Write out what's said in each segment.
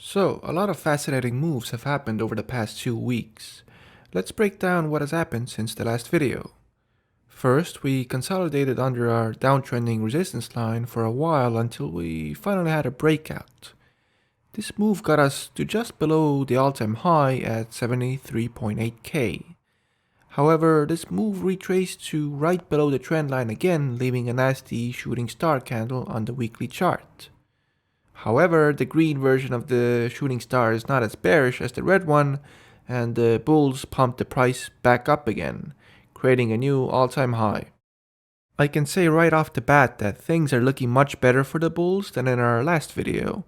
So, a lot of fascinating moves have happened over the past 2 weeks. Let's break down what has happened since the last video. First, we consolidated under our downtrending resistance line for a while until we finally had a breakout. This move got us to just below the all-time high at 73.8k. However, this move retraced to right below the trend line again, leaving a nasty shooting star candle on the weekly chart. However, the green version of the shooting star is not as bearish as the red one, and the bulls pumped the price back up again, creating a new all-time high. I can say right off the bat that things are looking much better for the bulls than in our last video.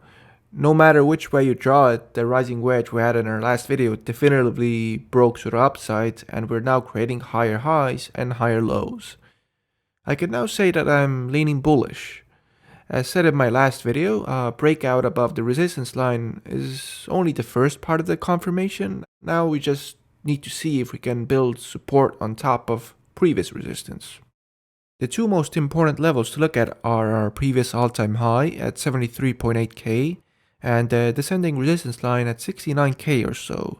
No matter which way you draw it, the rising wedge we had in our last video definitively broke to the upside, and we're now creating higher highs and higher lows. I can now say that I'm leaning bullish. As said in my last video, a breakout above the resistance line is only the first part of the confirmation. Now we just need to see if we can build support on top of previous resistance. The two most important levels to look at are our previous all-time high at 73.8k and the descending resistance line at 69k or so,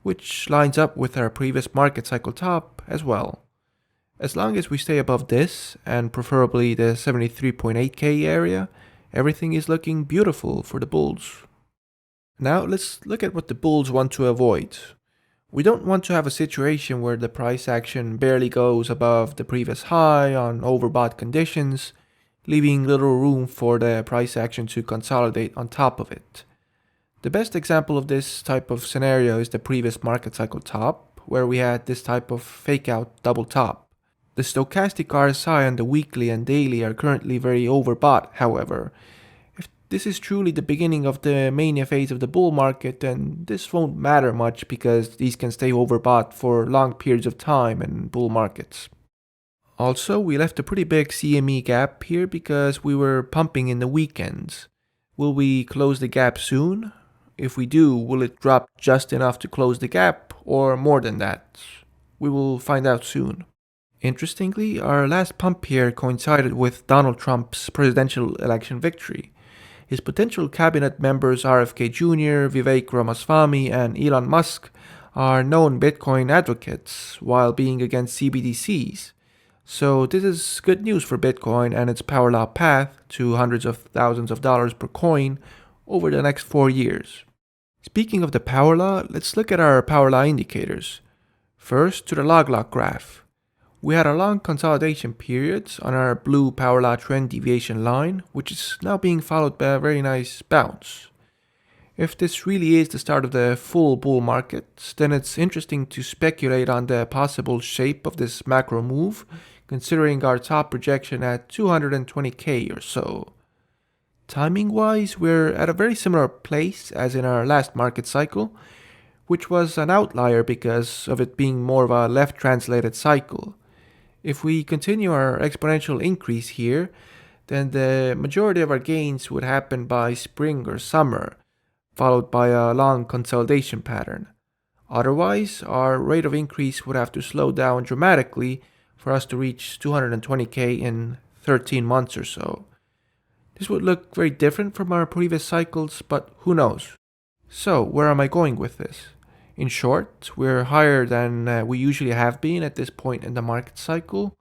which lines up with our previous market cycle top as well. As long as we stay above this, and preferably the 73.8k area, everything is looking beautiful for the bulls. Now let's look at what the bulls want to avoid. We don't want to have a situation where the price action barely goes above the previous high on overbought conditions, leaving little room for the price action to consolidate on top of it. The best example of this type of scenario is the previous market cycle top, where we had this type of fake out double top. The stochastic RSI on the weekly and daily are currently very overbought, however. If this is truly the beginning of the mania phase of the bull market, then this won't matter much because these can stay overbought for long periods of time in bull markets. Also, we left a pretty big CME gap here because we were pumping in the weekends. Will we close the gap soon? If we do, will it drop just enough to close the gap or more than that? We will find out soon. Interestingly, our last pump here coincided with Donald Trump's presidential election victory. His potential cabinet members RFK Jr., Vivek Ramaswamy, and Elon Musk are known Bitcoin advocates while being against CBDCs. So this is good news for Bitcoin and its PowerLaw path to hundreds of thousands of dollars per coin over the next 4 years. Speaking of the PowerLaw, let's look at our PowerLaw indicators. First, to the log lock graph. We had a long consolidation period on our blue PowerLaw trend deviation line, which is now being followed by a very nice bounce. If this really is the start of the full bull market, then it's interesting to speculate on the possible shape of this macro move, considering our top projection at 220k or so. Timing-wise, we're at a very similar place as in our last market cycle, which was an outlier because of it being more of a left-translated cycle. If we continue our exponential increase here, then the majority of our gains would happen by spring or summer, followed by a long consolidation pattern. Otherwise, our rate of increase would have to slow down dramatically for us to reach 220k in 13 months or so. This would look very different from our previous cycles, but who knows? So, where am I going with this? In short, we're higher than we usually have been at this point in the market cycle,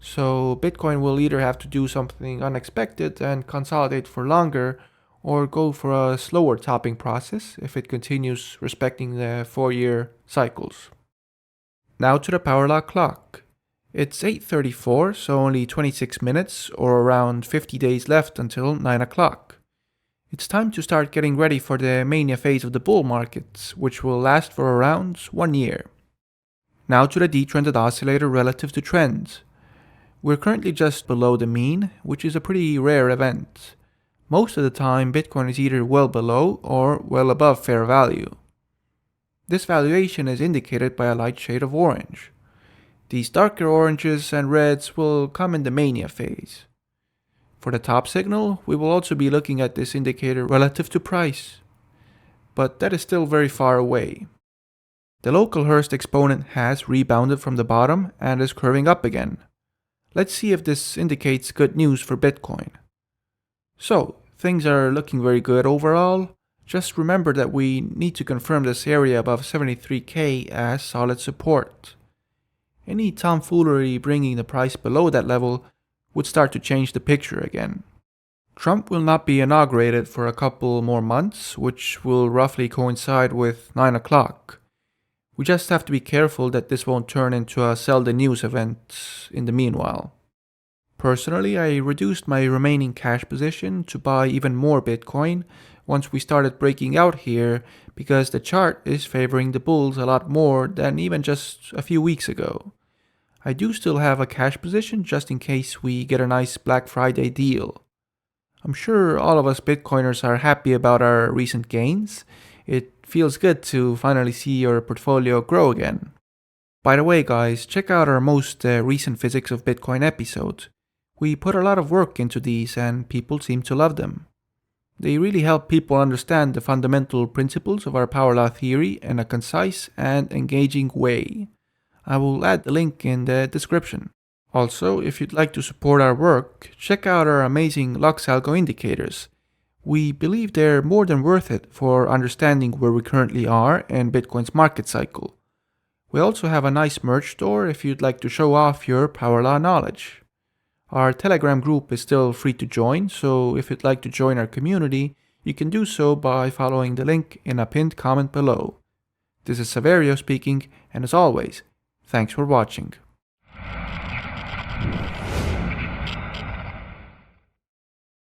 so Bitcoin will either have to do something unexpected and consolidate for longer, or go for a slower topping process if it continues respecting the 4-year cycles. Now to the PowerLaw clock. It's 8:34, so only 26 minutes or around 50 days left until 9 o'clock. It's time to start getting ready for the mania phase of the bull market, which will last for around 1 year. Now to the detrended oscillator relative to trend. We're currently just below the mean, which is a pretty rare event. Most of the time, Bitcoin is either well below or well above fair value. This valuation is indicated by a light shade of orange. These darker oranges and reds will come in the mania phase. For the top signal, we will also be looking at this indicator relative to price, but that is still very far away. The local Hurst exponent has rebounded from the bottom and is curving up again. Let's see if this indicates good news for Bitcoin. So, things are looking very good overall. Just remember that we need to confirm this area above 73k as solid support. Any tomfoolery bringing the price below that level would start to change the picture again. Trump will not be inaugurated for a couple more months, which will roughly coincide with 9 o'clock. We just have to be careful that this won't turn into a sell the news event in the meanwhile. Personally, I reduced my remaining cash position to buy even more Bitcoin once we started breaking out here because the chart is favoring the bulls a lot more than even just a few weeks ago. I do still have a cash position just in case we get a nice Black Friday deal. I'm sure all of us Bitcoiners are happy about our recent gains. It feels good to finally see your portfolio grow again. By the way guys, check out our most recent Physics of Bitcoin episode. We put a lot of work into these and people seem to love them. They really help people understand the fundamental principles of our power law theory in a concise and engaging way. I will add the link in the description. Also, if you'd like to support our work, check out our amazing Lux Algo indicators. We believe they're more than worth it for understanding where we currently are in Bitcoin's market cycle. We also have a nice merch store if you'd like to show off your power law knowledge. Our Telegram group is still free to join, so if you'd like to join our community, you can do so by following the link in a pinned comment below. This is Saverio speaking, and as always, thanks for watching.